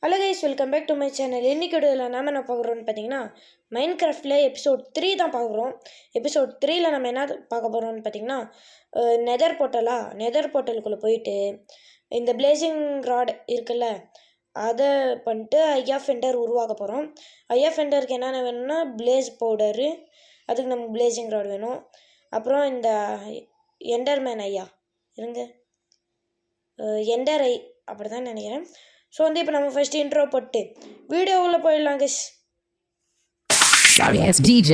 Hello guys, welcome back to my channel. இன்றைக்கி வீடியோவில் நாம் என்ன பார்க்குறோன்னு பார்த்தீங்கன்னா, மைன்கிராஃப்டில் எபிசோட் 3 தான் பார்க்குறோம். எபிசோட் 3ல் நம்ம என்ன பார்க்க போகிறோம்னு பார்த்தீங்கன்னா, நெதர் போர்ட்டலுக்குள்ளே போயிட்டு இந்த பிளேசிங் ராட் இருக்குல்ல, அதை பண்ணிட்டு ஐயா ஃபெண்டர் உருவாக்க போகிறோம். ஐயா ஃபெண்டருக்கு என்னென்ன வேணும்னா, பிளேஸ் பவுடரு, அதுக்கு நமக்கு பிளேசிங் ராட் வேணும். அப்புறம் இந்த எண்டர்மேன் ஐயா இருங்க, எண்டர் ஐ அப்படி தான் நினைக்கிறேன். ஸோ வந்து இப்போ நம்ம ஃபர்ஸ்ட் இன்ட்ரோ போட்டு வீடியோவுள்ள போயிடலாம் கைஸ். DJ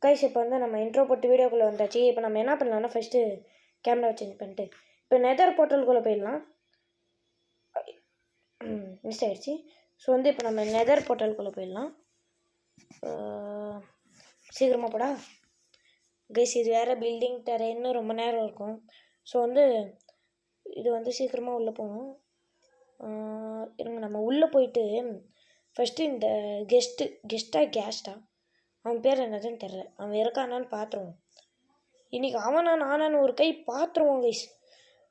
கைஸ், இப்போ வந்து நம்ம இன்ட்ரோ போட்டு வீடியோக்குள்ளே வந்தாச்சு. இப்போ நம்ம என்ன பண்ணலாம்னா, ஃபஸ்ட்டு கேமரா சேஞ்ச் பண்ணிட்டு இப்போ நெதர் போர்ட்டலுக்குள்ளே போயிடலாம். மிஸ் ஆகிடுச்சு. ஸோ வந்து இப்போ நம்ம நெதர் போர்ட்டலுக்குள்ளே போயிடலாம். சீக்கிரமாக போடா கைஸ். இது வேறு பில்டிங் டெரெயின்னு ரொம்ப நேரம் இருக்கும். ஸோ வந்து இது வந்து சீக்கிரமாக உள்ளே போகணும். இருங்க, நம்ம உள்ளே போயிட்டு ஃபஸ்ட்டு இந்த கேஸ்டா அவன் பேர் என்னதுன்னு தெரில, அவன் இருக்கானான்னு பார்த்துருவோம். இன்றைக்கி நானான்னு ஒரு கை பார்த்துருவோம் கைஸ்.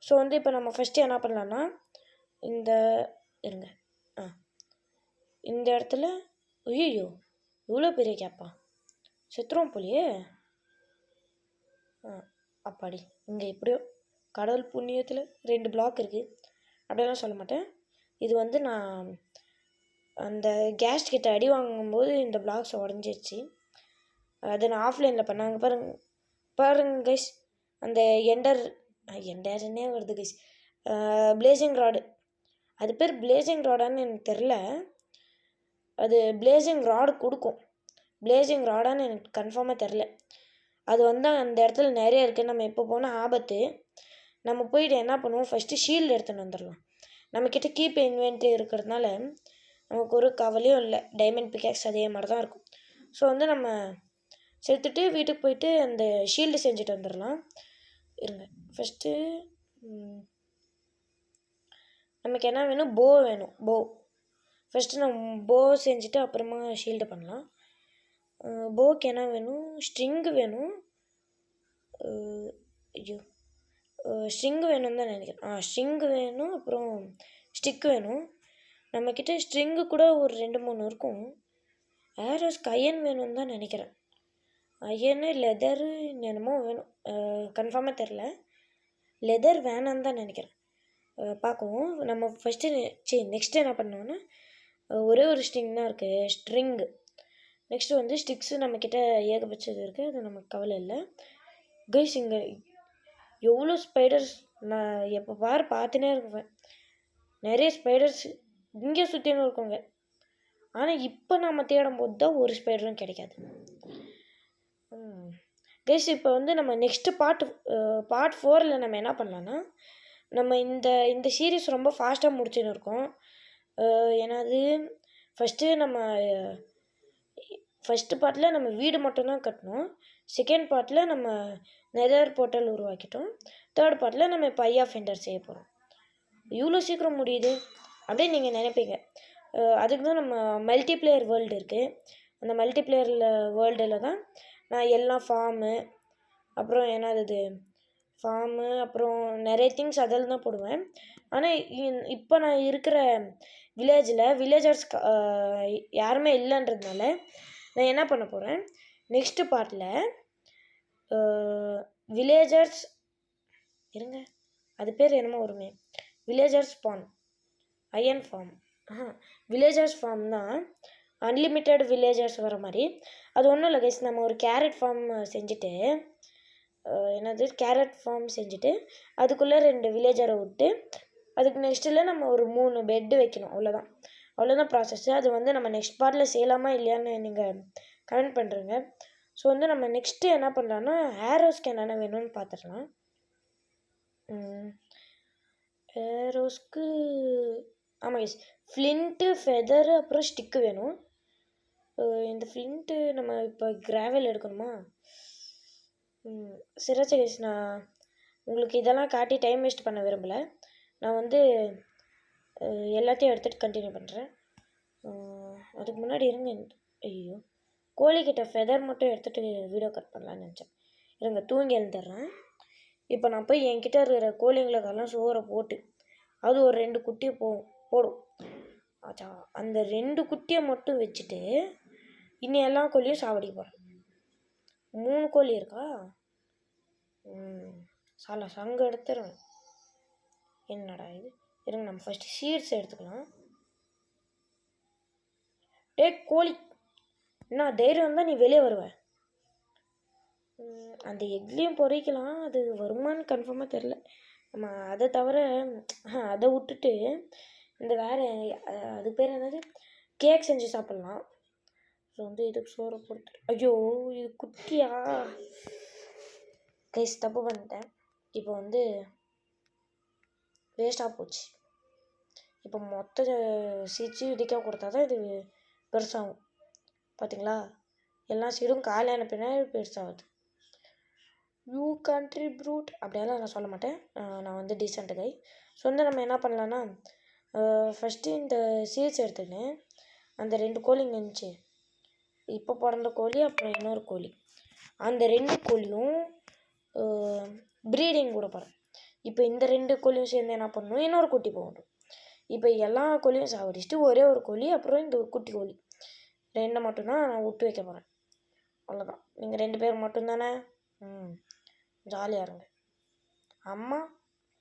ஸோ வந்து இப்போ நம்ம ஃபஸ்ட்டு என்ன பண்ணலான்னா, இந்த இருங்க இந்த இடத்துல ஐயோ இவ்வளோ பெரிய கேப்பா, செத்துருவோம் போலியே. அப்பாடி, இங்கே எப்படியோ கடவுள் புண்ணியத்தில் 2 பிளாக் இருக்குது, அப்படியெல்லாம் சொல்ல மாட்டேன். இது வந்து நான் அந்த கேஸ் கிட்ட அடி வாங்கும்போது இந்த பிளாக்ஸ் உடஞ்சிருச்சு. அது நான் ஆஃப்லைனில் பண்ணாங்க. பாருங்க கைஸ், அந்த எண்டர்னே வருது கைஸ். பிளேசிங் ராடு, அது பேர் பிளேசிங் ராடான்னு எனக்கு தெரில. அது பிளேசிங் ராடு கொடுக்கும், பிளேசிங் ராடான்னு எனக்கு கன்ஃபார்மாக தெரில. அது வந்து அந்த இடத்துல நிறைய இருக்குது. நம்ம இப்போ போனால் ஆபத்து. நம்ம போயிட்டு என்ன பண்ணுவோம், ஃபஸ்ட்டு ஷீல்டு எடுத்துன்னு வந்துடலாம். நம்மக்கிட்ட கீப் இன்வென்ட்ரி இருக்கிறதுனால நமக்கு ஒரு கவலையும் இல்லை. டைமண்ட் பிக்கேக்ஸ் அதே மாதிரி தான் இருக்கும். ஸோ வந்து நம்ம செத்துட்டு வீட்டுக்கு போயிட்டு அந்த ஷீல்டு செஞ்சுட்டு வந்துடலாம். இருங்க, ஃபஸ்ட்டு நமக்கு என்ன வேணும், போ வேணும். ஃபஸ்ட்டு நம்ம போ செஞ்சுட்டு அப்புறமா ஷீல்டு பண்ணலாம். போக்கு என்ன வேணும், ஸ்ட்ரிங்கு வேணும். ஸ்ட்ரிங்கு வேணும்னு தான் நினைக்கிறேன். ஸ்ட்ரிங்கு வேணும், அப்புறம் ஸ்டிக்கு வேணும். நம்மக்கிட்ட ஸ்ட்ரிங்கு கூட ஒரு 2-3 இருக்கும். ஏரோஸ்க்கு அயன் வேணும்னு தான் நினைக்கிறேன். அயனு லெதரு என்னமோ வேணும், கன்ஃபார்மாக தெரில. லெதர் வேணான்னு தான் நினைக்கிறேன். பார்க்கவும். நம்ம ஃபஸ்ட்டு நெக்ஸ்ட்டு என்ன பண்ணோன்னா, ஒரே ஒரு ஸ்ட்ரிங் தான் இருக்குது, ஸ்ட்ரிங்கு. நெக்ஸ்ட்டு வந்து ஸ்டிக்ஸு நம்மக்கிட்ட ஏகபட்சது இருக்குது, அது நமக்கு கவலை இல்லை கைஸ். இங்கே எவ்வளோ ஸ்பைடர்ஸ், நான் எப்போ பார்த்துனே இருக்குவேன். நிறைய ஸ்பைடர்ஸ் இங்கே சுற்றின்னு இருக்கோங்க. ஆனால் இப்போ நம்ம தேடும் போது தான் ஒரு ஸ்பைடரும் கிடைக்காது கைஸ். இப்போ வந்து நம்ம நெக்ஸ்ட்டு பார்ட் 4ல் நம்ம என்ன பண்ணலான்னா, நம்ம இந்த சீரீஸ் ரொம்ப ஃபாஸ்ட்டாக முடிச்சுன்னு இருக்கோம். ஏன்னா அது ஃபஸ்ட்டு பார்ட்டில் நம்ம வீடு மட்டும்தான் கட்டணும். செகண்ட் பார்ட்டில் நம்ம நெதர் போர்ட்டல் உருவாக்கிட்டோம். தேர்ட் பார்ட்டில் நம்ம இப்போ ஐயா ஃபெண்டர் செய்ய போகிறோம். இவ்வளோ சீக்கிரம் முடியுது அப்படின்னு நீங்கள் நினைப்பீங்க. அதுக்கு தான் நம்ம மல்டிப்ளேயர் வேர்ல்டு இருக்குது. அந்த மல்டிப்ளேயர் வேர்ல்டில் தான் நான் எல்லாம் ஃபார்மு, அப்புறம் என்னது ஃபார்மு, அப்புறம் நிறைய திங்ஸ் அதில் தான் போடுவேன். ஆனால் இப்போ நான் இருக்கிற வில்லேஜர்ஸ் யாருமே இல்லைன்றதுனால நான் என்ன பண்ண போகிறேன், நெக்ஸ்ட்டு பார்ட்டில் வில்லேஜர்ஸ் இருங்க, அது பேர் என்னமோ வருமே, villagers farm, iron farm, villagers farm தான். அன்லிமிட்டெட் வில்லேஜர்ஸ் வர மாதிரி. அது ஒன்றும் இல்லை கைஸ், நம்ம ஒரு கேரட் ஃபார்ம் செஞ்சுட்டு அதுக்குள்ளே 2 வில்லேஜரை விட்டு அதுக்கு நெக்ஸ்ட்டில் நம்ம ஒரு 3 பெட்டு வைக்கணும். அவ்வளோதான் ப்ராசஸ்ஸு. அது வந்து நம்ம நெக்ஸ்ட் பார்ட்டில் செய்யலாமா இல்லையான்னு நீங்கள் கமெண்ட் பண்ணுறேங்க. ஸோ வந்து நம்ம நெக்ஸ்ட்டு என்ன பண்ணலான்னா, ஏரோஸ்க்கு என்னென்ன வேணும்னு பார்த்துடலாம். ஏரோஸ்க்கு ஆமாம் கைஸ், ஃப்ளின்ட்டு, ஃபெதரு, அப்புறம் ஸ்டிக்கு வேணும். இந்த ஃப்ளின்ட்டு நம்ம இப்போ கிராவல் எடுக்கணுமா? சிராச்சு கைஸ், நான் உங்களுக்கு இதெல்லாம் காட்டி டைம் வேஸ்ட் பண்ண விரும்பலை. நான் வந்து எல்லாத்தையும் எடுத்துகிட்டு கண்டினியூ பண்ணுறேன். அதுக்கு முன்னாடி இருங்க. ஐயோ, கோழிக்கிட்ட ஃபெதர் மட்டும் எடுத்துகிட்டு வீடியோ கட் பண்ணலான்னு நினச்சேன். இருங்க தூங்கி எழுந்துடுறேன். இப்போ நான் போய் என்கிட்ட இருக்கிற கோழிங்களுக்கெல்லாம் சோறை போட்டு அது ஒரு 2 குட்டியை போடும். ஆச்சா, அந்த 2 குட்டியை மட்டும் வச்சுட்டு இன்னும் எல்லா கோழியும் சாவடிக்க போகிறேன். 3 கோழி இருக்கா? சங்கு எடுத்துருவேன். என்னடா இது? இருங்க, நம்ம ஃபஸ்ட்டு சீட்ஸ் எடுத்துக்கலாம். கோழி, என்ன தைரியம் தான் நீ வெளியே வருவ? அந்த எக்லையும் பொறிக்கலாம், அது வருமானு கன்ஃபார்மாக தெரில. நம்ம அதை தவிர அதை விட்டுட்டு இந்த வேறு அது பேர் என்னது, கேக் செஞ்சு சாப்பிட்லாம். ஸோ வந்து இதுக்கு சோறை போட்டு, ஐயோ இது குட்டியா கைஸ், தப்பு பண்ணிட்டேன். இப்போ வந்து வேஸ்ட்டாக போச்சு. இப்போ மொத்த சீட்ஸும் இதுக்கே கொடுத்தா தான் இது பெருசாகும். பார்த்தீங்களா, எல்லா சீடும் காலையான பின்னாடி பெருசாகுது. யூ கண்ட்ரிபியூட் அப்படியெல்லாம் நான் சொல்ல மாட்டேன், நான் வந்து டீசென்ட் கை. ஸோ வந்து நம்ம என்ன பண்ணலான்னா, ஃபஸ்ட்டு இந்த சீட்ஸ் எடுத்துக்கினேன். அந்த 2 கோழிங்க இருந்துச்சு, இப்போ பிறந்த கோழி, அப்புறம் இன்னொரு கோழி. அந்த 2 கோழியும் ப்ரீடிங் கூட போகிறேன். இப்போ இந்த 2 கோழியும் சேர்ந்து என்ன பண்ணணும், இன்னொரு குட்டி போகணும். இப்போ எல்லா கோழியும் சாவடிச்சுட்டு ஒரே ஒரு கோழி, அப்புறம் இந்த குட்டி கோழி 2 மட்டும்தான் நான் விட்டு வைக்க போகிறேன். அவ்வளோதான். நீங்கள் 2 பேர் மட்டும்தானே, ஜாலியாக இருங்க. அம்மா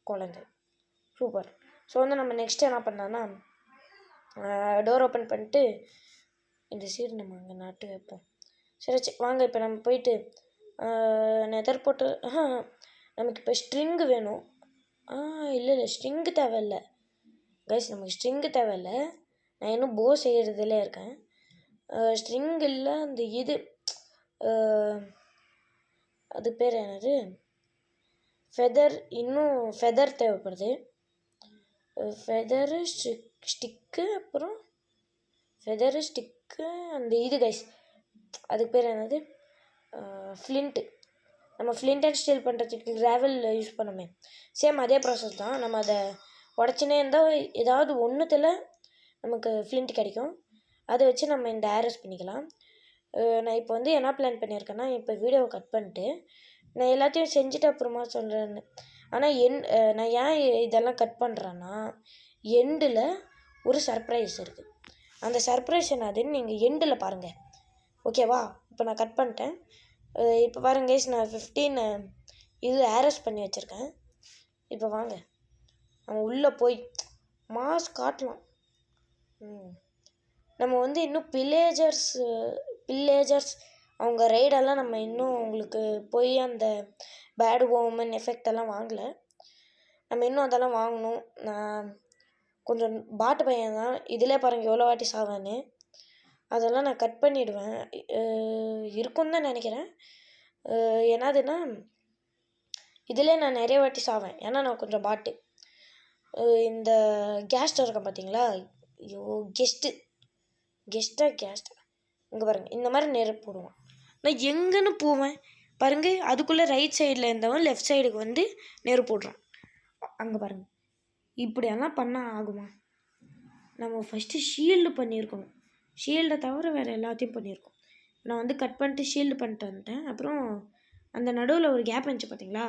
குழந்தை, சூப்பர். ஸோ வந்து நம்ம நெக்ஸ்ட்டு என்ன பண்ணலான்னா, டோர் ஓப்பன் பண்ணிட்டு இந்த சீடு நம்ம அங்கே நட்டு வைப்போம். சரி வாங்க, இப்போ நம்ம போயிட்டு நெதர் போட்டு நமக்கு இப்போ ஸ்ட்ரிங்கு வேணும். இல்லை ஸ்ட்ரிங்கு தேவையில்லை கைஸ், நமக்கு ஸ்ட்ரிங்கு தேவையில்லை. நான் இன்னும் போ செய்கிறதுல இருக்கேன். ஸ்ட்ரிங் இல்லை, அந்த இது அது பேர் என்னது, ஃபெதர். இன்னும் ஃபெதர் தேவைப்படுது. ஃபெதரு ஸ்டிக்கு, அப்புறம் ஃபெதரு ஸ்டிக்கு, அந்த இது கைஸ் அதுக்கு பேர் என்னது, ஃப்ளிண்ட்டு. நம்ம ஃப்ளிண்ட் அண்ட் ஸ்டீல் பண்ணுறதுக்கு கிராவல் யூஸ் பண்ணோமே, சேம் அதே ப்ராசஸ் தான். நம்ம அதை உடச்சினே இருந்தால் ஏதாவது ஒன்றுத்தில் நமக்கு ஃப்ளிண்ட் கிடைக்கும். அதை வச்சு நம்ம இந்த ஆரஸ் பண்ணிக்கலாம். நான் இப்போ வந்து என்ன பிளான் பண்ணியிருக்கேன்னா, இப்போ வீடியோவை கட் பண்ணிட்டு நான் எல்லாத்தையும் செஞ்சுட்டு அப்புறமா சொல்கிறேன்னு. ஆனால் நான் ஏன் இதெல்லாம் கட் பண்ணுறேன்னா, எண்டில் ஒரு சர்ப்ரைஸ் இருக்குது. அந்த சர்ப்ரைஸ் என்னதுன்னு நீங்கள் எண்டில் பாருங்கள், ஓகேவா? இப்போ நான் கட் பண்ணிட்டேன். இப்போ பாருங்க கைஸ், நான் 15 இது ஆரஸ் பண்ணி வச்சுருக்கேன். இப்போ வாங்க நம்ம உள்ளே போய் மாஸ் காட்டலாம். நம்ம வந்து இன்னும் பில்லேஜர்ஸ் அவங்க ரைடெல்லாம் நம்ம இன்னும் உங்களுக்கு போய் அந்த பேட் ஓமன் எஃபெக்ட் எல்லாம் வாங்கலை. நம்ம இன்னும் அதெல்லாம் வாங்கணும். நான் கொஞ்சம் பாட்டு பையன் தான், இதிலே பாருங்கள் எவ்வளோ வாட்டி சாவேன்னு. அதெல்லாம் நான் கட் பண்ணிவிடுவேன், இருக்குன்னு தான் நினைக்கிறேன். என்னதுன்னா, இதிலே நான் நிறைய வாட்டி சாவேன், ஏன்னா நான் கொஞ்சம் பாட்டு. இந்த கேஸ்ட்டாக இருக்கேன் பார்த்தீங்களா, ஐயோ கெஸ்ட்டாக இங்கே பாருங்கள், இந்த மாதிரி நெருப்பு போடுவான். நான் எங்கேன்னு போவேன் பாருங்கள், அதுக்குள்ளே ரைட் சைடில் இருந்தவன் லெஃப்ட் சைடுக்கு வந்து நெருப்பு போடுறான். அங்கே பாருங்கள், இப்படியெல்லாம் பண்ணால் ஆகுமா? நம்ம ஃபஸ்ட்டு ஷீல்டு பண்ணியிருக்கணும். ஷீல்டை தவிர வேறு எல்லாத்தையும் பண்ணியிருக்கோம். நான் வந்து கட் பண்ணிட்டு ஷீல்டு பண்ணிட்டு வந்துட்டேன். அப்புறம் அந்த நடுவில் ஒரு கேப் இருந்துச்சு பார்த்தீங்களா,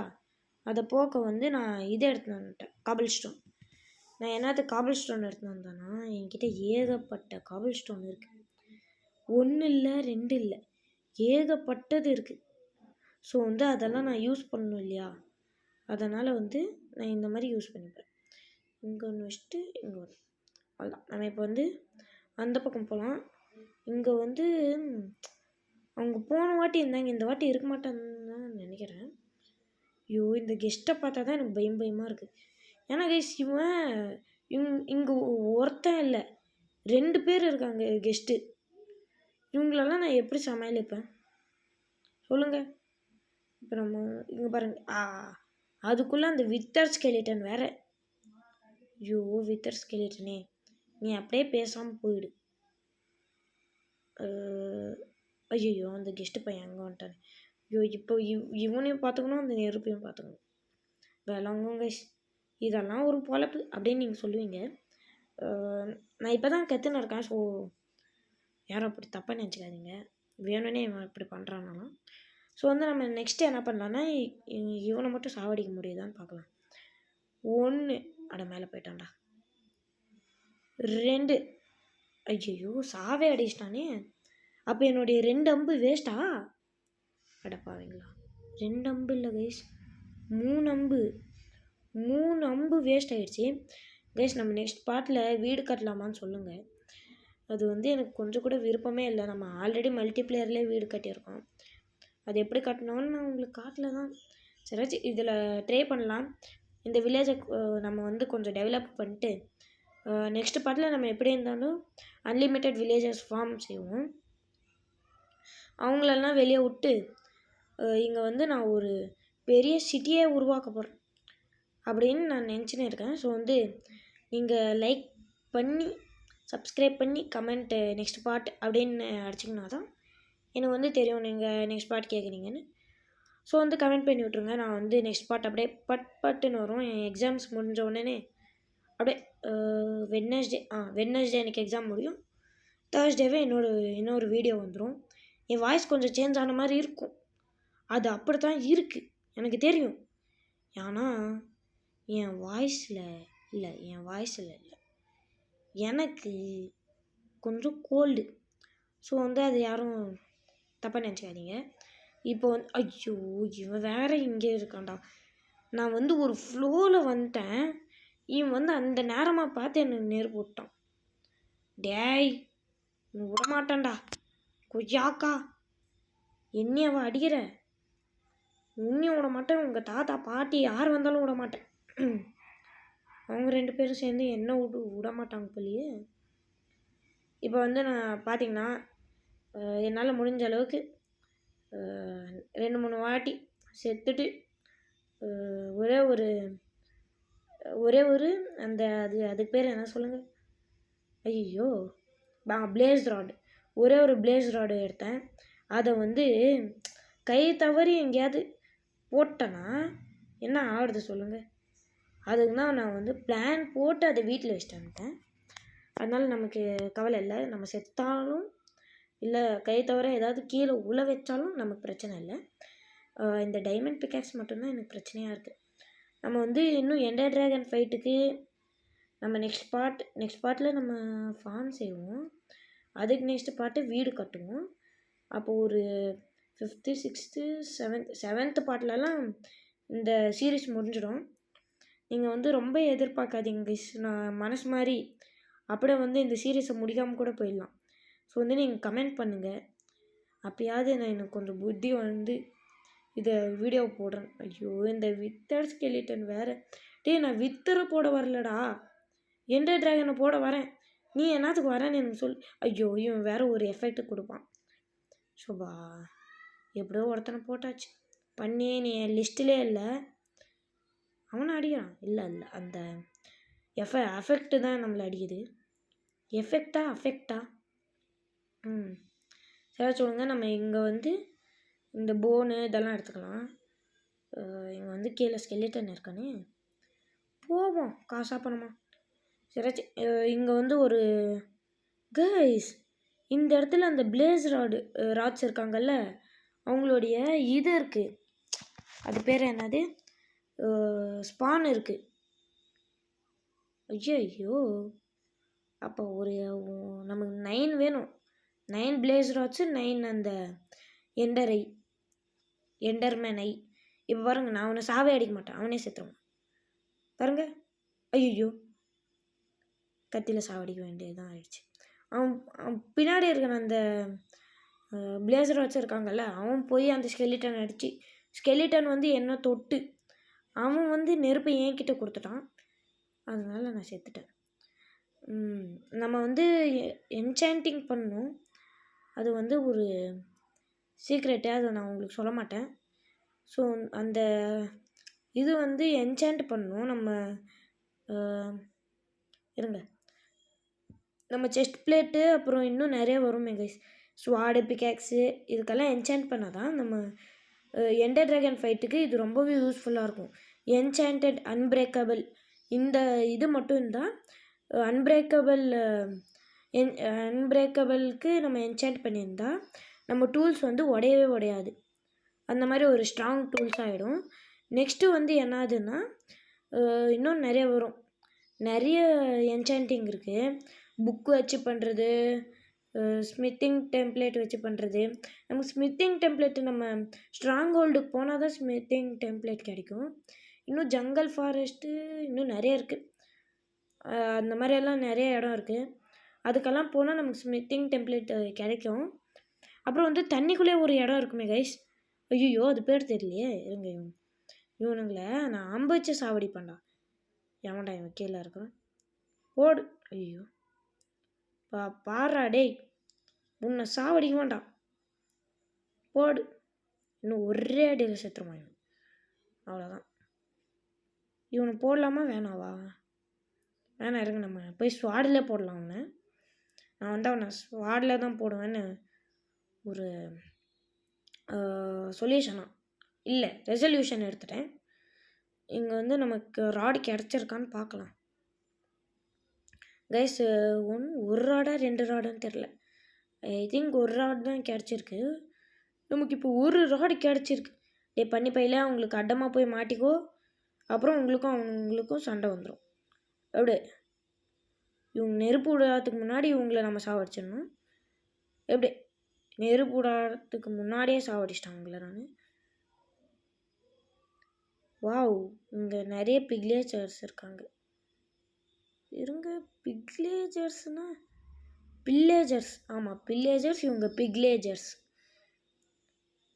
அதை போக்க வந்து நான் இதை எடுத்துன்னு வந்துட்டேன், காபிள் ஸ்டோன். நான் என்னது காபிள் ஸ்டோன் எடுத்துன்னு வந்தேன்னா, என்கிட்ட ஏகப்பட்ட காபிள் ஸ்டோன் இருக்குது. 1 இல்லை 2 இல்லை, ஏகப்பட்டது இருக்குது. ஸோ வந்து அதெல்லாம் நான் யூஸ் பண்ணணும் இல்லையா, அதனால் வந்து நான் இந்த மாதிரி யூஸ் பண்ணிப்பேன். இங்கே ஒன்று வச்சுட்டு இங்கே ஒன்று, அவ்வளோதான். நம்ம இப்போ வந்து அந்த பக்கம் போகலாம். இங்கே வந்து அவங்க போன வாட்டி இருந்தாங்க, இந்த வாட்டி இருக்க மாட்டான்னு தான் நினைக்கிறேன். ஐயோ, இந்த கெஸ்ட்டை பார்த்தா தான் எனக்கு பயமாக இருக்குது. ஏன்னா கைஸ், இங்கே ஒருத்தன் இல்லை 2 பேர் இருக்காங்க கெஸ்ட்டு. இவங்களெல்லாம் நான் எப்படி சமாளிப்பேன் சொல்லுங்கள்? இப்போ நம்ம இங்கே பாருங்கள், அதுக்குள்ளே அந்த வித்தர் ஸ்கெலிட்டன் வேறு. ஐயோ வித்தர் ஸ்கெலிட்டனே, நீ அப்படியே பேசாமல் போயிடு. ஐயோ அந்த கெஸ்ட்டு பையன் அங்கே வந்துட்டானே. ஐயோ இப்போ இவனையும் பார்த்துக்கணும், அந்த நெருப்பையும் பார்த்துக்கணும். வேளாங்க கைஸ், இதெல்லாம் ஒரு பொழப்பு அப்படின்னு நீங்கள் சொல்லுவீங்க. நான் இப்போ தான் கற்றுன்னு இருக்கேன். ஸோ யாரும் அப்படி தப்பாக நினச்சிக்காதீங்க, வேணும்னே இவன் இப்படி பண்ணுறானாலாம். ஸோ வந்து நம்ம நெக்ஸ்ட்டு என்ன பண்ணலான்னா இவனை மட்டும் சாவடிக்க முடியுதான்னு பார்க்கலாம். 1 அட மேலே போயிட்டான்டா. 2 ஐயோ சாவே அடிச்சிட்டானே. அப்போ என்னுடைய 2 அம்பு வேஸ்ட்டா? அடப்பாவீங்களா, 2 அம்பு இல்லை கைஸ், 3 அம்பு. 3 அம்பு வேஸ்ட் ஆகிடுச்சி கைஸ். நம்ம நெக்ஸ்ட் பார்ட்டில் வீடு கட்டலாமான்னு சொல்லுங்கள். அது வந்து எனக்கு கொஞ்சம் கூட விருப்பமே இல்லை. நம்ம ஆல்ரெடி மல்டிப்ளேயர்லேயே வீடு கட்டியிருக்கோம். அது எப்படி கட்டணும்னு நான் உங்களுக்கு காட்டல தான். சரி, இதில் ட்ரை பண்ணலாம். இந்த வில்லேஜை நம்ம வந்து கொஞ்சம் டெவலப் பண்ணிட்டு நெக்ஸ்ட் பார்ட்டில் நம்ம எப்படி இருந்தாலும் அன்லிமிட்டெட் வில்லேஜஸ் ஃபார்ம் செய்வோம். அவங்களெல்லாம் வெளியே விட்டு இங்கே வந்து நான் ஒரு பெரிய சிட்டியே உருவாக்க போகிறேன் அப்படின்னு நான் நினச்சின்னு இருக்கேன். ஸோ வந்து நீங்கள் லைக் பண்ணி சப்ஸ்கிரைப் பண்ணி கமெண்ட்டு நெக்ஸ்ட் பார்ட் அப்படின்னு அடிச்சிங்கன்னா தான் எனக்கு வந்து தெரியும் நீங்கள் நெக்ஸ்ட் பார்ட் கேட்குறீங்கன்னு. ஸோ வந்து கமெண்ட் பண்ணி விட்ருங்க. நான் வந்து நெக்ஸ்ட் பார்ட் அப்படியே பட்டுன்னு வரும். என் எக்ஸாம்ஸ் முடிஞ்ச உடனே அப்படியே வெட்னஸ்டே எனக்கு எக்ஸாம் முடியும். தேர்ஸ்டேவே இன்னொரு வீடியோ வந்துடும். என் வாய்ஸ் கொஞ்சம் சேஞ்ச் ஆன மாதிரி இருக்கும். அது அப்படி தான் இருக்குது, எனக்கு தெரியும். ஏன்னா என் வாய்ஸில் இல்லை எனக்கு கொஞ்சம் கோல்டு. ஸோ வந்து அது யாரும் தப்பாக நினச்சிக்காதீங்க. இப்போ வந்து ஐயோ இவன் வேறு இங்கே இருக்கான்டா. நான் வந்து ஒரு ஃப்ளோவில் வந்துட்டேன். இவன் வந்து அந்த நேரமாக பார்த்து எனக்கு நெருப்பு விட்டான். டேய் விடமாட்டான்டா கொய்யாக்கா, என்னையவ அடிக்கிற? உன்னையும் விட மாட்டேன், உங்கள் தாத்தா பாட்டி யார் வந்தாலும் விட மாட்டேன். அவங்க 2 பேரும் சேர்ந்து என்ன விட மாட்டாங்க போலியே. இப்போ வந்து நான் பார்த்தீங்கன்னா என்னால் முடிஞ்ச அளவுக்கு 2-3 வாட்டி செத்துட்டு ஒரே ஒரு அந்த அதுக்கு பேர் என்ன சொல்லுங்கள், ஐயோ பிளேஸ் ராடு, ஒரு பிளேஸ் ராடு எடுத்தேன். அதை வந்து கை தவறி எங்கேயாவது போட்டேன்னா என்ன ஆகுது சொல்லுங்கள். அதுக்கு தான் நான் வந்து பிளான் போட்டு அதை வீட்டில் வச்சுட்டேன். அதனால் நமக்கு கவலை இல்லை. நம்ம செத்தாலும் இல்லை கை தவிர ஏதாவது கீழே உள்ள வச்சாலும் நமக்கு பிரச்சனை இல்லை. இந்த டைமண்ட் பிக்காக்ஸ் மட்டும்தான் எனக்கு பிரச்சனையாக இருக்குது. நம்ம வந்து இன்னும் எண்டர் ட்ராகன் ஃபைட்டுக்கு நம்ம நெக்ஸ்ட் பார்ட்டில் நம்ம ஃபார்ம் செய்வோம். அதுக்கு நெக்ஸ்ட் பார்ட்டு வீடு கட்டுவோம். அப்போது ஒரு 5th 6th 7th பார்ட்லலாம் இந்த சீரீஸ் முடிஞ்சிடும். நீங்கள் வந்து ரொம்ப எதிர்பார்க்காதீங்க. நான் மனசு மாதிரி அப்படியே வந்து இந்த சீரீஸை முடிக்காமல் கூட போயிடலாம். ஸோ வந்து நீங்கள் கமெண்ட் பண்ணுங்கள். அப்போயாவது நான் எனக்கு கொஞ்சம் புத்தி வந்து இதை வீடியோ போடுறேன். ஐயோ இந்த வித்தர் ஸ்கெலிட்டன் வேறு. நான் வித்தரை போட வரலடா, எண்டர் ட்ராகனை போட வரேன். நீ என்னத்துக்கு வரேன்னு எனக்கு சொல். ஐயோ இவன் வேறு ஒரு எஃபெக்ட் கொடுப்பான். ஷோபா எப்படியோ ஒருத்தனை போட்டாச்சு. பண்ணியே நீ என் லிஸ்ட்டிலே இல்லை. அவனை அடிக்கிறான். இல்லை அந்த அஃபெக்ட்டு தான் நம்மளை அடிக்குது. அஃபெக்டா சரி சொல்லுங்க. நம்ம இங்கே வந்து இந்த போனு இதெல்லாம் எடுத்துக்கலாம். இங்கே வந்து கீழே ஸ்கெலிட்டன் இருக்கானே, போவோம் காசாக பணமா. சரி இங்கே வந்து ஒரு கைஸ் இந்த இடத்துல அந்த பிளேஸ் ராட்ஸ் இருக்காங்கல்ல, அவங்களுடைய இது இருக்குது. அது பேர் என்னது, ஸ்பான் இருக்குது. ஐயோ அப்போ நமக்கு 9 வேணும். 9 பிளேஸ் ராட்ஸு, 9 அந்த எண்டர்மேன் ஐ. இப்போ பாருங்க, நான் அவனை சாவே அடிக்க மாட்டேன், அவனே செத்துருவான் பாருங்க. ஐயோ கத்தியில் சாவடிக்க வேண்டியதுதான் ஆயிடுச்சு. அவன் பின்னாடி இருக்கிற அந்த பிளேசர் வச்சுருக்காங்கல்ல, அவன் போய் அந்த ஸ்கெலிட்டன் அடித்து, ஸ்கெலிட்டன் வந்து என்ன தொட்டு அவன் வந்து நெருப்பை என்கிட்ட கொடுத்துட்டான். அதனால நான் செத்துட்டேன். நம்ம வந்து என்சாண்டிங் பண்ணணும். அது வந்து ஒரு சீக்ரெட்டு, அதை நான் உங்களுக்கு சொல்ல மாட்டேன். ஸோ அந்த இது வந்து என்சாண்ட் பண்ணணும். நம்ம செஸ்ட் பிளேட்டு அப்புறம் இன்னும் நிறைய வரும் கைஸ். ஸ்வாடு பிக்காக்ஸு இதுக்கெல்லாம் என்சாண்ட் பண்ணால் தான் நம்ம எண்டர் ட்ராகன் ஃபைட்டுக்கு இது ரொம்பவே யூஸ்ஃபுல்லாக இருக்கும். என்சாண்டட் அன்பிரேக்கபிள் இந்த இது மட்டும் இருந்தால் அன்பிரேக்கபிளுக்கு நம்ம என்சாண்ட் பண்ணியிருந்தால் நம்ம டூல்ஸ் வந்து உடையவே உடையாது. அந்த மாதிரி ஒரு ஸ்ட்ராங் டூல்ஸ் ஆகிடும். நெக்ஸ்ட்டு வந்து என்னதுன்னா இன்னும் நிறைய வரும். நிறைய என்சாண்டிங் இருக்குது. புக்கு வச்சு பண்ணுறது, ஸ்மித்திங் டெம்ப்ளேட் வச்சு பண்ணுறது. நமக்கு ஸ்மித்திங் டெம்ப்ளேட்டு நம்ம ஸ்ட்ராங் ஹோல்டுக்கு போனால் தான் ஸ்மித்திங் டெம்ப்ளேட் கிடைக்கும். இன்னும் ஜங்கல் ஃபாரஸ்ட்டு இன்னும் நிறைய இருக்குது. அந்த மாதிரியெல்லாம் நிறைய இடம் இருக்குது. அதுக்கெல்லாம் போனால் நமக்கு ஸ்மித்திங் டெம்ப்ளேட் கிடைக்கும். அப்புறம் வந்து தண்ணிக்குள்ளே ஒரு இடம் இருக்குமே கைஸ். ஐயோ அது பேர் தெரியலையே. இருங்க, இவனுங்களை நான் அம்பு சாவடிப்பேன்டா. எவன்டா இவன் கீழே இருக்கிறான்? போடு. ஐயோ பாடுறா டேய், உன்னை சாவடிக்க வேண்டாம். போடு. இன்னும் ஒரே அடியில் செத்துருவான் இவன். அவ்வளோதான். இவனை போடலாமா வேணாவா? வேணாம், இருங்க நம்ம போய் ஸ்வாடில் போடலாம் அவனை. நான் வந்து அவனை ஸ்வாடில் தான் போடுவேன்னு ஒரு சொல்யூஷனா இல்லை ரெசல்யூஷன் எடுத்துட்டேன். இங்கே வந்து நமக்கு ராடு கிடச்சிருக்கான்னு பார்க்கலாம் கைஸ். ஒரு ராடா 2 ராடான்னு தெரில. ஐ திங்க் ஒரு ராடு தான் கிடச்சிருக்கு. நமக்கு இப்போ ஒரு ராடு கிடச்சிருக்கு. பண்ணி பையில அவங்களுக்கு அட்டமாக போய் மாட்டிக்கோ. அப்புறம் அவங்களுக்கும் சண்டை வந்துடும். எப்படி இவங்க நெருப்பு விடாததுக்கு முன்னாடி இவங்களை நம்ம சாவடிச்சிடணும். எப்படி நெருப்பு விடாததுக்கு முன்னாடியே சாவடிச்சிட்டான் உங்களை நான். வாவ், இங்கே நிறைய பிக்லேஜர்ஸ் இருக்காங்க. இருங்க, பிக்லேஜர்ஸ்னா பில்லேஜர்ஸ். ஆமாம், பில்லேஜர்ஸ். இவங்க பிக்லேஜர்ஸ்.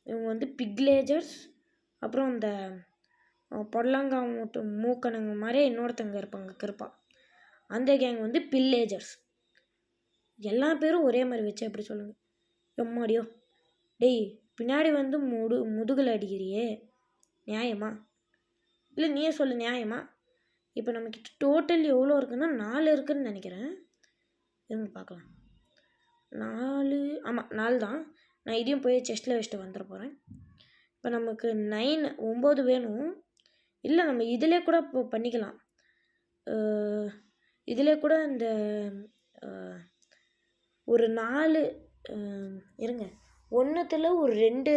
இவங்க வந்து பிக்லேஜர்ஸ். அப்புறம் இந்த பொடலங்கா மூக்கணுங்க மாதிரி இன்னொருத்தங்க இருப்பாங்க கருப்பா. அந்த கேங் வந்து பில்லேஜர்ஸ். எல்லா பேரும் ஒரே மாதிரி வச்சு எப்படி சொல்லுங்கள்? எம்மாடியோ டேய், பின்னாடி வந்து முதுகில் அடிக்கிறியே, நியாயமா? இல்லை நீயே சொல்லு, நியாயமா? இப்போ நம்மக்கிட்ட டோட்டல் எவ்வளோ இருக்குன்னா 4 இருக்குதுன்னு நினைக்கிறேன். இருங்க பார்க்கலாம். 4, ஆமாம் 4 தான். நான் இதையும் போய் செஸ்ட்டில் வச்சுட்டு வந்துட போகிறேன். இப்போ நமக்கு 9 வேணும். இல்லை நம்ம இதிலே கூட இப்போ பண்ணிக்கலாம். இதிலே கூட இந்த ஒரு 4 இருங்க, ஒன்றுத்தில் ஒரு 2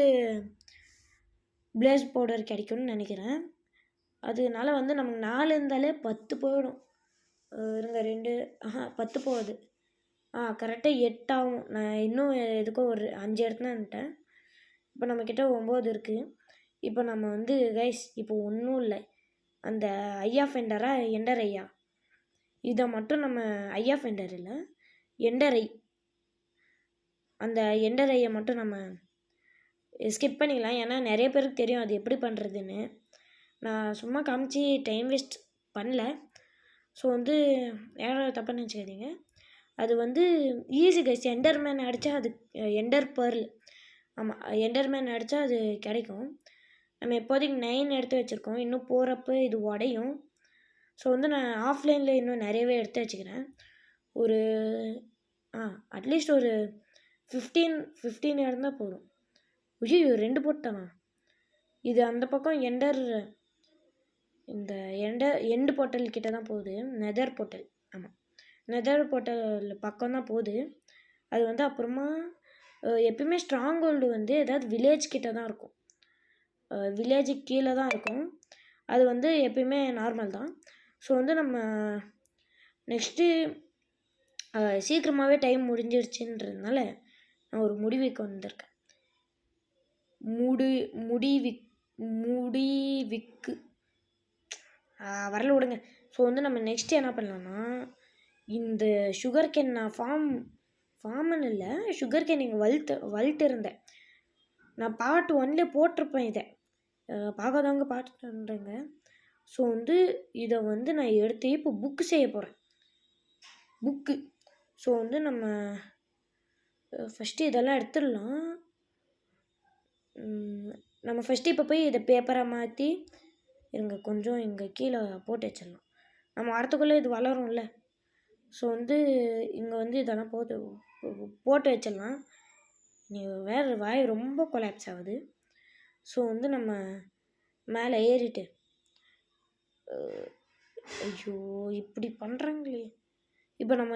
பிளேஸ் பவுடர் கிடைக்கும்னு நினைக்கிறேன். அதனால வந்து நமக்கு 4 இருந்தாலே 10 போயிடும். இருங்க 2 10 போகுது. கரெக்டாக 8 ஆகும். நான் இன்னும் எதுக்கோ ஒரு 5 எடுத்துனேன்ட்டேன். இப்போ நம்மக்கிட்ட 9 இருக்குது. இப்போ நம்ம வந்து கைஸ் இப்போ ஒன்றும் இல்லை, அந்த ஐயா ஃபெண்டரா எண்டர் ஐயா, இதை மட்டும் நம்ம ஐயா ஃபெண்டர் இல்லை எண்டர் ஐ, அந்த எண்டர் ஐயை மட்டும் நம்ம ஸ்கிப் பண்ணிக்கலாம். ஏன்னா நிறைய பேருக்கு தெரியும் அது எப்படி பண்ணுறதுன்னு. நான் சும்மா காமிச்சு டைம் வேஸ்ட் பண்ணல. ஸோ வந்து யாரும் தப்பாக நினச்சிக்காதீங்க. அது வந்து ஈஸி கைஸ். எண்டர்மேன் அடித்தா அது எண்டர் பர்ல். ஆமாம், எண்டர்மேன் அடித்தா அது கிடைக்கும். நம்ம இப்போதைக்கு 9 எடுத்து வச்சுருக்கோம். இன்னும் போகிறப்ப இது உடையும். ஸோ வந்து நான் ஆஃப்லைனில் இன்னும் நிறையவே எடுத்து வச்சுக்கிறேன். ஒரு அட்லீஸ்ட் ஒரு 15 இருந்தால் போதும். ஐயோ 2 போட்டானா? இது அந்த பக்கம் இந்த எண்டு போர்ட்டல் கிட்ட தான் போகுது. Neither portal. ஆமாம், நெதர் போர்ட்டல் பக்கம் தான் போகுது. அது வந்து அப்புறமா எப்பயுமே ஸ்ட்ராங் ஹோல்டு வந்து ஏதாவது வில்லேஜ் கிட்ட தான் இருக்கும். வில்லேஜுக்கு கீழே தான் இருக்கும். அது வந்து எப்பயுமே நார்மல் தான். ஸோ வந்து நம்ம நெக்ஸ்ட்டு சீக்கிரமாகவே டைம் முடிஞ்சிடுச்சுன்றதுனால நான் ஒரு முடிவுக்கு வந்திருக்கேன். முடிவுக்கு வரல விடுங்க. ஸோ வந்து நம்ம நெக்ஸ்ட்டு என்ன பண்ணலான்னா, இந்த சுகர் கேன் நான் ஃபார்ம்னு இல்லை, சுகர் கேன் இங்கே வளர்த்து இருந்தேன். நான் பார்ட் 1லே போட்டிருப்பேன். இதை பார்க்காதவங்க பார்த்துட்டுன்றேங்க. ஸோ வந்து இதை வந்து நான் எடுத்து இப்போ புக்கு செய்ய போகிறேன். புக்கு. ஸோ வந்து நம்ம ஃபஸ்ட்டு இதெல்லாம் எடுத்துடலாம். நம்ம ஃபஸ்ட்டு இப்போ போய் இதை பேப்பரை மாற்றி இருங்க கொஞ்சம் இங்கே கீழே போட்டு வச்சிடலாம். நம்ம வரத்துக்குள்ளே இது வளரும்ல. ஸோ வந்து இங்கே வந்து இதெல்லாம் போட்டு வச்சிடலாம். நீ வேறு வாய் ரொம்ப கொலாப்ஸ் ஆகுது. ஸோ வந்து நம்ம மேலே ஏறிட்டு ஐயோ இப்படி பண்ணுறாங்களே. இப்போ நம்ம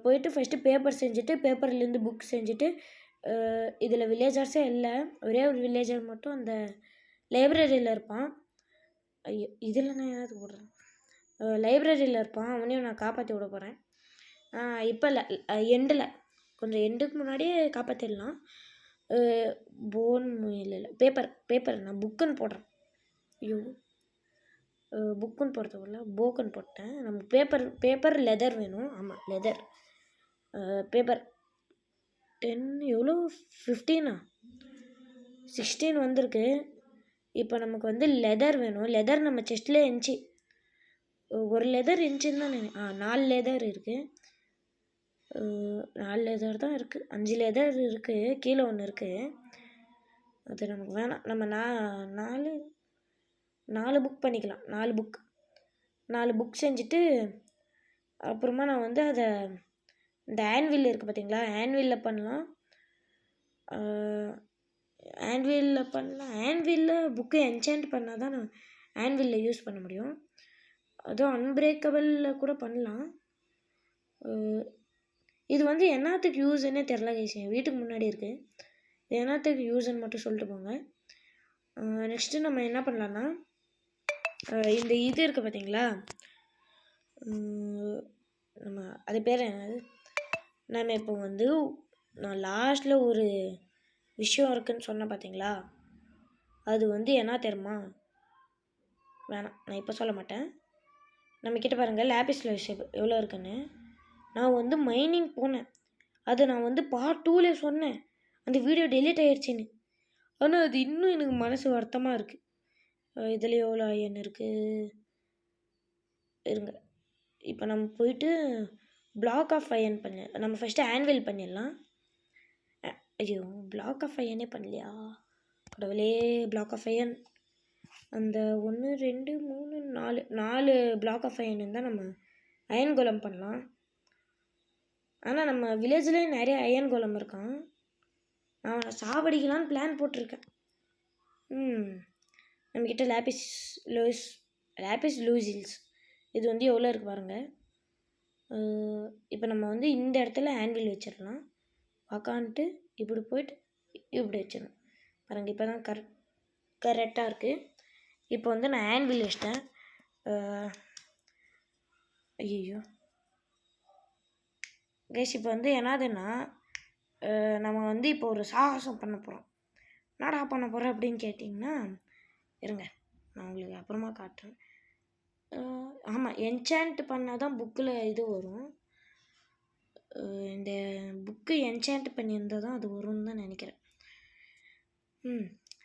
போயிட்டு ஃபஸ்ட்டு பேப்பர் செஞ்சுட்டு பேப்பர்லேருந்து புக் செஞ்சுட்டு இதில் வில்லேஜர்ஸே இல்லை, ஒரே ஒரு வில்லேஜர் மட்டும் அந்த லைப்ரரியில் இருப்பான். ஐயோ இதில் நான் ஏதாவது போடுறேன், லைப்ரரியில் இருப்பான். அவனையும் நான் காப்பாற்றி விட போகிறேன். இப்போ இல்லை, எண்டில் கொஞ்சம் எண்டுக்கு முன்னாடியே காப்பாற்றிடலாம். போன் இல்லை பேப்பர் நான் புக்குன்னு போடுறேன். ஐயோ புக்குன்னு போடுறதுக்குள்ள போக்குன்னு போட்டேன். நமக்கு பேப்பர் லெதர் வேணும். ஆமாம் லெதர் பேப்பர் 10 எவ்வளோ 15 16 வந்திருக்கு. இப்போ நமக்கு வந்து லெதர் வேணும். லெதர் நம்ம செஸ்ட்லேயே இருந்துச்சு, ஒரு லெதர் இருந்துச்சுன்னு தான் 4 லெதர் இருக்குது. 4 லெதர் தான் இருக்குது, 5 லெதர் இருக்குது, கீழே ஒன்று இருக்குது. அது நமக்கு வேணாம். நம்ம 4 புக் பண்ணிக்கலாம். 4 புக் செஞ்சுட்டு அப்புறமா நான் வந்து அதை இந்த ஆன்வில் இருக்குது பார்த்தீங்களா, ஆன்வில்லில் பண்ணலாம். ஆன்வில்லில் புக்கு என்சாண்ட் பண்ணால் தான் நான் ஆன்வில்லில் யூஸ் பண்ண முடியும். அதுவும் அன்பிரேக்கபிளில் கூட பண்ணலாம். இது வந்து என்னத்துக்கு யூஸ்ன்னே தெரில கைஸ். என் வீட்டுக்கு முன்னாடி இருக்குது. இது என்னத்துக்கு யூஸ்ன்னு மட்டும் சொல்லிட்டு போங்க. நெக்ஸ்ட்டு நம்ம என்ன பண்ணலான்னா, இந்த இது இருக்குது பார்த்தீங்களா, நம்ம அது பேர் என்னது, நம்ம இப்போ வந்து நான் லாஸ்ட்டில் ஒரு விஷயம் இருக்குதுன்னு சொன்னேன் பார்த்தீங்களா, அது வந்து என்ன தெரியுமா, வேணாம் நான் இப்போ சொல்ல மாட்டேன். நம்மக்கிட்ட பாருங்கள் லேபிஸ் லைசப் எவ்வளோ இருக்குன்னு. நான் வந்து மைனிங் போனேன், அது நான் வந்து பார்ட் 2ல சொன்னேன், அந்த வீடியோ டெலீட் ஆகிடுச்சின்னு. ஆனால் அது இன்னும் எனக்கு மனசு வருத்தமாக இருக்குது. இதில் எவ்வளோ அயன் இருக்குது இருங்க. இப்போ நம்ம போயிட்டு பிளாக் ஆஃப் அயன் நம்ம ஃபஸ்ட்டு ஆன்வில் பண்ணிடலாம். ஐயோ பிளாக் ஆஃப் அயனே பண்ணலையா கடவுளே. பிளாக் ஆஃப் அயன் அந்த 1 2 3 4 பிளாக் ஆஃப் அயன் இருந்தால் நம்ம அயன் கோலம் பண்ணலாம். ஆனால் நம்ம வில்லேஜ்லேயே நிறைய அயன் கோலம் இருக்கான். நான் சாவடிக்கலான்னு பிளான் போட்டிருக்கேன். நம்மக்கிட்ட லேபிஸ் லூசில்ஸ் இது வந்து எவ்வளோ இருக்குது பாருங்கள். இப்போ நம்ம வந்து இந்த இடத்துல ஆன்வில் வச்சிடலாம். உக்காந்துட்டு இப்படி போயிட்டு இப்படி வச்சிடணும் பாருங்கள். இப்போ தான் கரெக்டாக இருக்குது. இப்போ வந்து நான் ஆன்வில் வச்சிட்டேன். ஐயோ கைஸ், இப்போ வந்து என்னதுன்னா, நம்ம வந்து இப்போ ஒரு சாகசம் பண்ண போகிறோம். என்னடா பண்ண போகிறோம் அப்படின்னு கேட்டிங்கன்னா, இருங்க நான் உங்களுக்கு அப்புறமா காட்டுறேன். ஆமாம் என்சாண்ட் பண்ணால் தான் புக்கில் இது வரும். இந்த புக்கு என்சாண்ட் பண்ணியிருந்தால் தான் அது வரும்னு தான் நினைக்கிறேன்.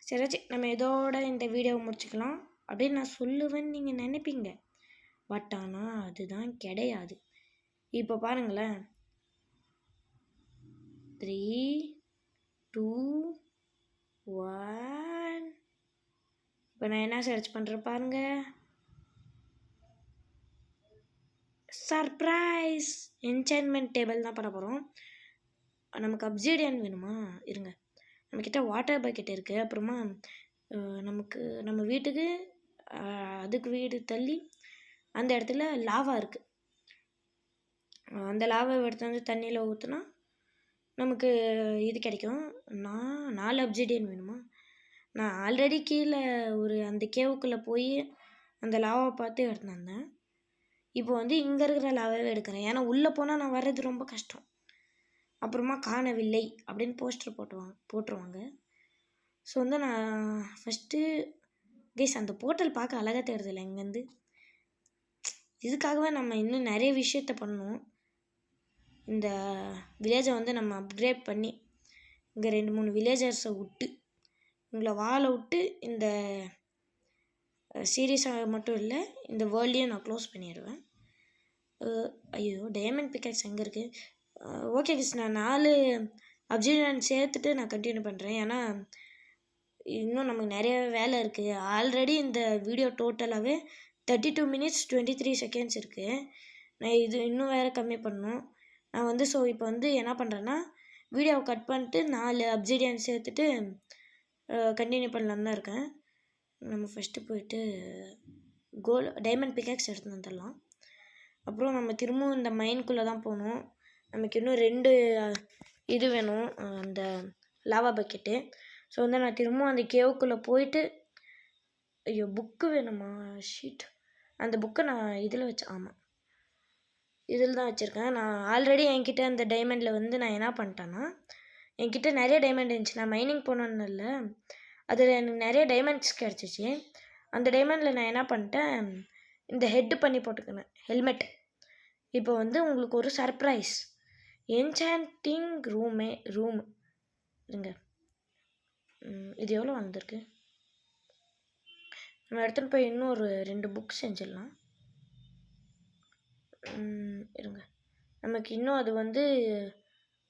சரி நம்ம இதோட இந்த வீடியோவை முடிச்சுக்கலாம் அப்படின்னு நான் சொல்லுவேன்னு நீங்கள் நினைப்பீங்க. பட் ஆனால் அதுதான் கிடையாது. இப்போ பாருங்களேன், 3 2 1. இப்போ நான் என்ன சர்ச் பண்ணுறேன் பாருங்கள். சர்ப்ரைஸ் என்சான்மெண்ட் டேபிள் தான் பண்ண போகிறோம். நமக்கு அப்சிடியன் வேணுமா, இருங்க நம்மக்கிட்ட வாட்டர் பக்கெட் இருக்குது. அப்புறமா நம்ம வீட்டுக்கு அதுக்கு வீடு தள்ளி அந்த இடத்துல லாவா இருக்குது. அந்த லாவாவை எடுத்து வந்து தண்ணியில் ஊற்றுனா நமக்கு இது கிடைக்கும். 4 அப்சிடியன் வேணுமா. நான் ஆல்ரெடி கீழே அந்த கேவுக்குள்ளே போய் அந்த லாவாவை பார்த்து எடுத்துன்னு வந்தேன். இப்போ வந்து இங்கே இருக்கிற லாவாவே எடுக்கிறேன். ஏன்னா உள்ளே போனால் நான் வர்றது ரொம்ப கஷ்டம். அப்புறமா காணவில்லை அப்படின்னு போஸ்டர் போட்டுருவாங்க. ஸோ வந்து நான் ஃபஸ்ட்டு கைஸ் அந்த போர்ட்டல் பார்க்க அழகாக தெரியுதில்ல இங்கேருந்து. இதுக்காகவே நம்ம இன்னும் நிறைய விஷயத்த பண்ணணும். இந்த வில்லேஜை வந்து நம்ம அப்கிரேட் பண்ணி இங்கே 2-3 வில்லேஜர்ஸை விட்டு உங்களை வாழ விட்டு இந்த சீரியஸாக மட்டும் இல்லை இந்த வேர்ல்டையும் நான் க்ளோஸ் பண்ணிடுவேன். ஐயோ டைமண்ட் பிக்காக்ஸ் எங்கே இருக்குது? ஓகே கிஸ், நான் 4 அப்சிடியன் சேர்த்துட்டு நான் கண்டினியூ பண்ணுறேன். ஏன்னா இன்னும் நமக்கு நிறைய வேலை இருக்குது. ஆல்ரெடி இந்த வீடியோ டோட்டலாகவே 32 minutes 23 seconds இருக்குது. நான் இது இன்னும் வேறு கம்மி பண்ணணும். நான் வந்து இப்போ வந்து என்ன பண்ணுறேன்னா, வீடியோவை கட் பண்ணிட்டு 4 அப்சிடியன் சேர்த்துட்டு கண்டினியூ பண்ணலான்னு தான் இருக்கேன். நம்ம ஃபஸ்ட்டு போயிட்டு டைமண்ட் பிக்காக்ஸ் எடுத்து வந்துடலாம். அப்புறம் நம்ம திரும்பவும் இந்த மைனுக்குள்ளே தான் போகணும். நமக்கு இன்னும் 2 இது வேணும், அந்த லாவா பக்கெட்டு. ஸோ வந்து நான் திரும்பவும் அந்த கேவுக்குள்ளே போயிட்டு ஐயோ புக்கு வேணுமா ஷீட், அந்த புக்கை நான் இதில் வச்சேன். ஆமாம், இதில் தான் வச்சுருக்கேன். நான் ஆல்ரெடி என்கிட்ட அந்த டைமண்டில் வந்து நான் என்ன பண்ணிட்டேன்னா, என்கிட்ட நிறைய டைமண்ட் இருந்துச்சு. நான் மைனிங் போனோன்னு இல்லை, அதில் எனக்கு நிறைய டைமண்ட்ஸ் கிடச்சிச்சு. அந்த டைமண்டில் நான் என்ன பண்ணிட்டேன், இந்த ஹெட்டு பண்ணி போட்டுக்கினேன் ஹெல்மெட். இப்போ வந்து உங்களுக்கு ஒரு சர்ப்ரைஸ், என்சாண்டிங் ரூம் இருங்க. இது எவ்வளோ வந்திருக்கு, நம்ம எடுத்துகிட்டு போய் இன்னும் ஒரு 2 புக் செஞ்சிடலாம். இருங்க, நமக்கு இன்னும் அது வந்து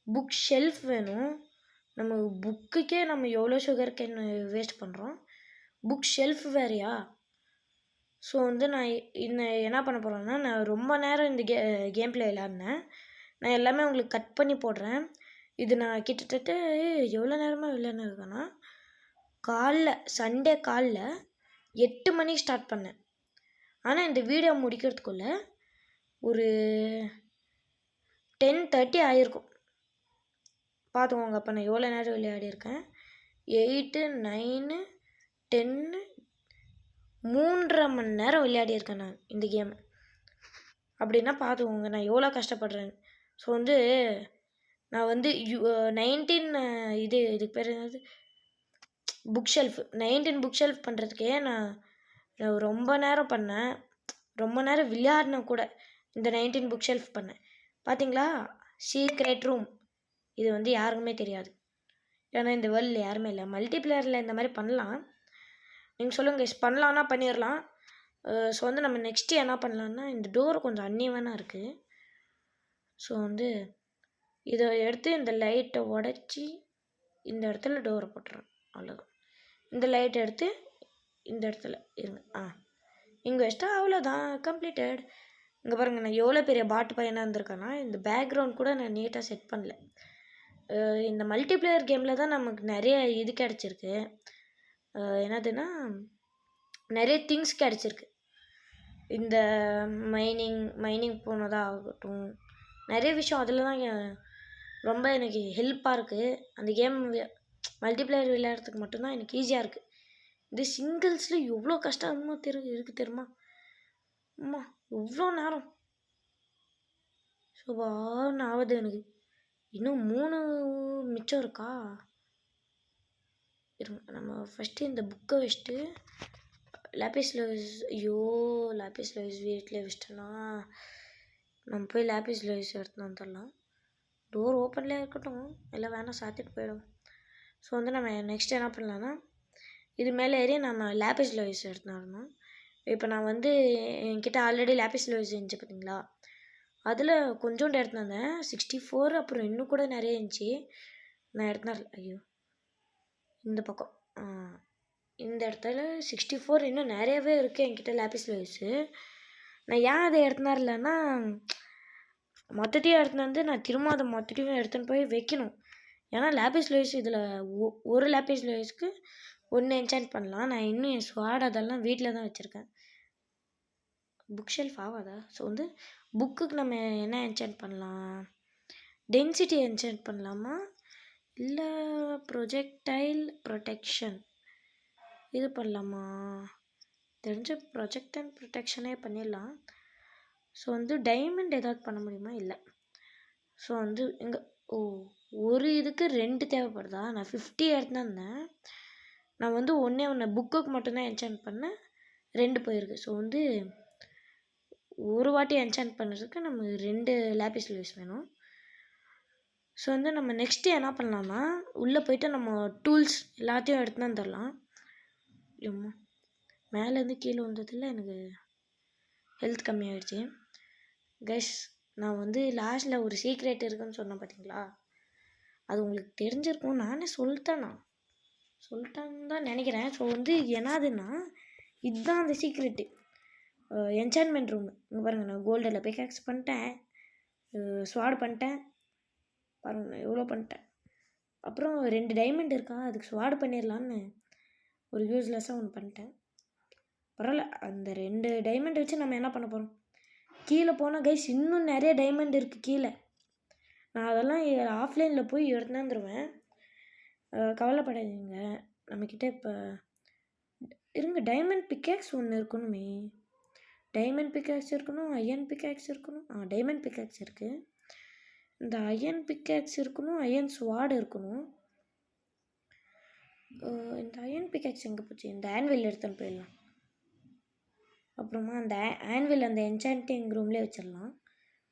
புக் ஷெல்ஃப் வேணும். நம்ம புக்குக்கே நம்ம எவ்வளோ சுகர் கேன் வேஸ்ட் பண்ணுறோம், புக் ஷெல்ஃப் வேறையா? ஸோ வந்து நான் என்ன பண்ண போகிறேன்னா, நான் ரொம்ப நேரம் இந்த கேம் பிளே விளாட்னேன். நான் எல்லாமே உங்களுக்கு கட் பண்ணி போடுறேன். இது நான் கிட்டத்தட்ட எவ்வளோ நேரமாக விளையாடுருக்கேன்னா, சண்டே காலைல 8 மணிக்கு ஸ்டார்ட் பண்ணேன். ஆனால் இந்த வீடியோ முடிக்கிறதுக்குள்ளே ஒரு 10:30 ஆகிருக்கும். பார்த்துக்கோங்க அப்போ நான் எவ்வளோ நேரம் விளையாடிருக்கேன். 8, 9, 10, 3.5 மணி நேரம் விளையாடியிருக்கேன் நான் இந்த கேமை. அப்படின்னா பார்த்துக்கோங்க நான் எவ்வளோ கஷ்டப்படுறேன். ஸோ வந்து நான் வந்து 19 இதுக்கு பேர் என்னது, புக் ஷெல்ஃப் 19 புக் ஷெல்ஃப் பண்ணுறதுக்கே நான் ரொம்ப நேரம் பண்ணேன், ரொம்ப நேரம் விளையாடினேன் கூட. இந்த 19 புக் ஷெல்ஃப் பண்ணேன் பார்த்தீங்களா. சீக்ரெட் ரூம் இது வந்து யாருக்குமே தெரியாது, ஏன்னா இந்த வேர்ல்டில் யாருமே இல்லை. மல்டிப்ளேயரில் இந்த மாதிரி பண்ணலாம், நீங்கள் சொல்லுங்கள் பண்ணலான்னா பண்ணிடலாம். ஸோ வந்து நம்ம நெக்ஸ்ட்டு என்ன பண்ணலான்னா, இந்த டோர் கொஞ்சம் அன்னியவனாக இருக்குது. ஸோ வந்து இதை எடுத்து இந்த லைட்டை உடச்சி இந்த இடத்துல டோரை போட்டுறேன், அவ்வளோதான். இந்த லைட்டை எடுத்து இந்த இடத்துல இருங்க, இங்கே வச்சிட்டா அவ்வளோதான், கம்ப்ளீட்டட். இங்கே பாருங்கள் நான் எவ்வளோ பெரிய பாட்டு பையனாக இருந்திருக்கேன்னா, இந்த பேக்ரவுண்ட் கூட நான் நீட்டாக செட் பண்ணல. இந்த மல்டிப்ளேயர் கேமில் தான் நமக்கு நிறைய இது கிடச்சிருக்கு, என்னதுன்னா நிறைய திங்ஸ் கிடச்சிருக்கு. இந்த மைனிங் போனதாக ஆகட்டும், நிறைய விஷயம் அதில் தான் ரொம்ப எனக்கு ஹெல்ப்பாக இருக்குது. அந்த கேம் மல்டிப்ளேயர் விளையாடுறதுக்கு மட்டும்தான் எனக்கு ஈஸியாக இருக்குது. இந்த சிங்கிள்ஸில் எவ்வளோ கஷ்டமோ இருக்குது தெரியுமா. அம்மா எவ்வளோ நேரம் சுபான்னு ஆகுது எனக்கு. இன்னும் 3 மிச்சம் இருக்கா. இருங்க, நம்ம ஃபஸ்ட்டு இந்த புக்கை வச்சுட்டு லேபிஸ் லோயிஸ், லேபிஸ் லோயிஸ் வீட்டில் வச்சிட்டோன்னா நம்ம போய் லேபிஸ் லோயிஸ் எடுத்துன்னு வந்துடலாம். டோர் ஓப்பன்லேயே இருக்கட்டும், எல்லாம் வேணாம் சாத்திட்டு போயிடும். ஸோ வந்து நம்ம நெக்ஸ்ட் என்ன பண்ணலான்னா, இது மேலே ஏறி நம்ம லேபிஸ் லோயிஸ் எடுத்துன்னு வரணும். இப்போ நான் வந்து என்கிட்ட ஆல்ரெடி லேபிஸ் லோயிஸ் இருந்துச்சு பார்த்தீங்களா, அதில் கொஞ்சோண்டு எடுத்துன்னு வந்தேன் 64, அப்புறம் இன்னும் கூட நிறைய இருந்துச்சு நான் எடுத்துன்னு வரல. ஐயோ இந்த பக்கம் இந்த இடத்துல 64 இன்னும் நிறையவே இருக்குது என்கிட்ட லேபிஸ் லோயிஸு. நான் ஏன் அதை எடுத்துன்னு வரலன்னா, மொத்தத்தையும் எடுத்துன்னு வந்து நான் திரும்ப அதை மொத்தத்தையும் எடுத்துன்னு போய் வைக்கணும். ஏன்னா லேபிஸ் லோயிஸ் இதில் ஒரு லேபிஸ் லோயிஸ்க்கு 1 என்சாண்ட் பண்ணலாம். நான் இன்னும் என் ஸ்வாட் அதெல்லாம் வீட்டில் தான் வச்சுருக்கேன். புக் ஷெல்ஃப் ஆகாதா. ஸோ வந்து புக்குக்கு நம்ம என்ன என்சாண்ட் பண்ணலாம், டென்சிட்டி என்சாண்ட் பண்ணலாமா, இல்லை ப்ரொஜெக்டைல் ப்ரொடெக்ஷன் இது பண்ணலாமா. தெரிஞ்ச ப்ரொஜெக்ட் அண்ட் ப்ரொடெக்ஷனே பண்ணிடலாம். ஸோ வந்து டைமண்ட் ஏதாவது பண்ண முடியுமா, இல்லை. ஸோ வந்து இங்கே ஒரு இதுக்கு 2 தேவைப்படுதா. நான் 50 எடுத்துன்னு வந்தேன். நான் வந்து ஒன்று புக்குக்கு மட்டும்தான் என்சாண்ட் பண்ணேன், 2 போயிருக்கு. ஸோ வந்து ஒரு வாட்டி என்சாண்ட் பண்ணுறதுக்கு நம்ம 2 லேபிஸ் லோயிஸ் வேணும். ஸோ வந்து நம்ம நெக்ஸ்ட்டு என்ன பண்ணலான்னா, உள்ளே போய்ட்டு நம்ம டூல்ஸ் எல்லாத்தையும் எடுத்துன்னு வந்துடலாம். இல்லைம்மா மேலேருந்து கீழே வந்ததில் எனக்கு ஹெல்த் கம்மியாகிடுச்சு. கைஸ் நான் வந்து லாஸ்ட்டில் ஒரு சீக்ரெட் இருக்குன்னு சொன்னேன் பார்த்தீங்களா, அது உங்களுக்கு தெரிஞ்சிருக்கும். நானே சொல்லிட்டேன்னு தான் நினைக்கிறேன். ஸோ வந்து என்னதுன்னா, இதுதான் அந்த சீக்ரெட்டு, என்சான்மெண்ட் ரூமு. இங்கே பாருங்கள் நான் கோல்டில் பிக்காக்ஸ் பண்ணிட்டேன், ஸ்வாட் பண்ணிட்டேன், பாருங்கள் எவ்வளோ பண்ணிட்டேன். அப்புறம் 2 டைமண்ட் இருக்கா, அதுக்கு ஸ்வாட் பண்ணிடலான்னு ஒரு யூஸ்லெஸ்ஸாக ஒன்று பண்ணிட்டேன். பரவாயில்ல, அந்த 2 டைமண்ட் வச்சு நம்ம என்ன பண்ண போகிறோம். கீழே போனால் கைஸ் இன்னும் நிறைய டைமண்ட் இருக்குது கீழே. நான் அதெல்லாம் ஆஃப்லைனில் போய் எடுத்துருவேன். கவலைப்படாதீங்க. நம்மக்கிட்ட இப்போ இருங்க, டைமண்ட் பிக்கேக்ஸ் ஒன்று இருக்கணுமே. டைமண்ட் பிக்கேக்ஸ் இருக்கணும், அயன் பிக்கேக்ஸ் இருக்கணும். டைமண்ட் பிக்கேக்ஸ் இருக்குது. இந்த அயன் பிக்கேக்ஸ் இருக்கணும், அயன் ஸ்வாட் இருக்கணும். இந்த அயன் பிக்கேக்ஸ் எங்கே போச்சு? இந்த ஆன்வில் எடுத்துன்னு போயிடலாம். அப்புறமா அந்த ஆன்வில் அந்த என்சாண்டிங் ரூம்லேயே வச்சிடலாம்.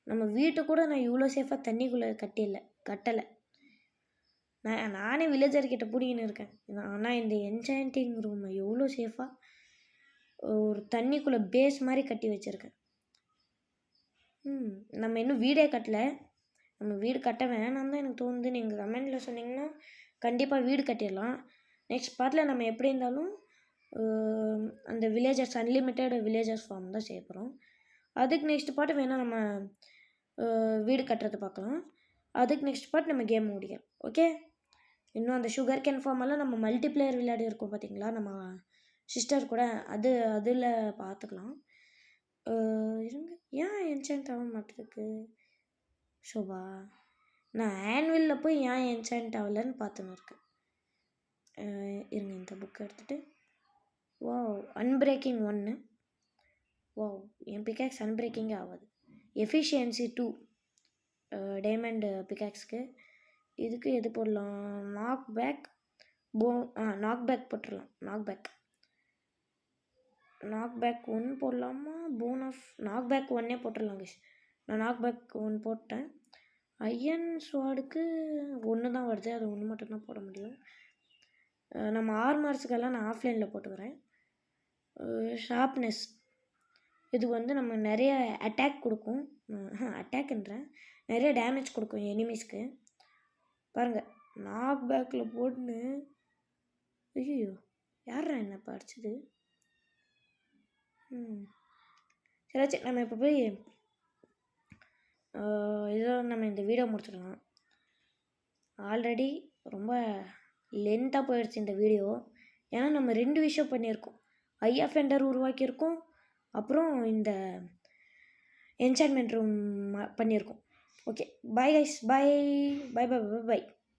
நம்ம வீட்டை கூட நான் இவ்வளோ சேஃபாக தண்ணிக்குள்ளே கட்டலை. நானே வில்லேஜர்கிட்ட பிடிங்கின்னு இருக்கேன். ஆனால் இந்த என்சாண்டிங் ரூமை எவ்வளோ சேஃபாக ஒரு தண்ணிக்குள்ளே பேஸ் மாதிரி கட்டி வச்சுருக்கேன். நம்ம இன்னும் வீடே கட்டலை. நம்ம வீடு கட்ட வேணாம் தான் எனக்கு தோணுது. நீங்கள் கமெண்டில் சொன்னீங்கன்னா கண்டிப்பாக வீடு கட்டிடலாம். நெக்ஸ்ட் பார்ட்டில் நம்ம எப்படி இருந்தாலும் அந்த வில்லேஜர்ஸ் அன்லிமிட்டெட் வில்லேஜர்ஸ் ஃபார்ம் தான் செய்ய போகிறோம். அதுக்கு நெக்ஸ்ட் பார்ட் வேணால் நம்ம வீடு கட்டுறது பார்க்கலாம். அதுக்கு நெக்ஸ்ட் பார்ட் நம்ம கேம் முடிக்கலாம். ஓகே, இன்னும் அந்த சுகர் கேன் ஃபார்மெல்லாம் நம்ம மல்டிப்ளேயர் விளையாடி இருக்கோம் பார்த்தீங்களா, நம்ம சிஸ்டர் கூட. அதில் பார்த்துக்கலாம். இருங்க, ஏன் என்சாண்ட் ஆக மாட்டேருக்கு ஷோபா? நான் ஆன்வில்ல போய் ஏன் என்சாண்ட் ஆகலன்னு பார்த்துன்னு இருக்கேன். இருங்க, இந்த புக்கை எடுத்துகிட்டு. அன்பிரேக்கிங் 1. என் பிக்காக்ஸ் அன்பிரேக்கிங்கே ஆகாது. எஃபிஷியன்சி 2 டைமண்ட் பிக்காக்ஸ்க்கு. இதுக்கு எது போடலாம்? நாக் பேக் போட்டுடலாம். நாக் பேக் 1 போடலாமா? போன் ஆஃப் நாக் பேக் 1 போட்டுடலாம் கைஸ். நான் நாக் பேக் 1 போட்டேன். அயன் ஸ்வாடுக்கு 1 தான் வருது. அது 1 மட்டும்தான் போட முடியும். நம்ம ஆர்மர்ஸுக்கெல்லாம் நான் ஆஃப்லைனில் போட்டுக்கிறேன். ஷார்ப்னஸ் இது வந்து நம்ம நிறைய அட்டாக் கொடுக்கும். அட்டாக்ன்றேன், நிறைய டேமேஜ் கொடுக்கும் எனிமீஸ்க்கு. பாருங்கள், நாக் பேக்கில் போட்டுன்னு. ஐயோ, யாரா என்னப்பா அடிச்சது? சரி, நம்ம இப்போ போய் இதோட நம்ம இந்த வீடியோ முடிச்சிடலாம். ஆல்ரெடி ரொம்ப லென்த்தாக போயிடுச்சு இந்த வீடியோ. ஏன்னா நம்ம 2 விஷயம் பண்ணியிருக்கோம். ஐ அஃபெண்டர் உருவாக்கியிருக்கோம், அப்புறம் இந்த என்சான்மெண்ட் ரூம் பண்ணியிருக்கோம். ஓகே, பாய் கைஸ், பாய்.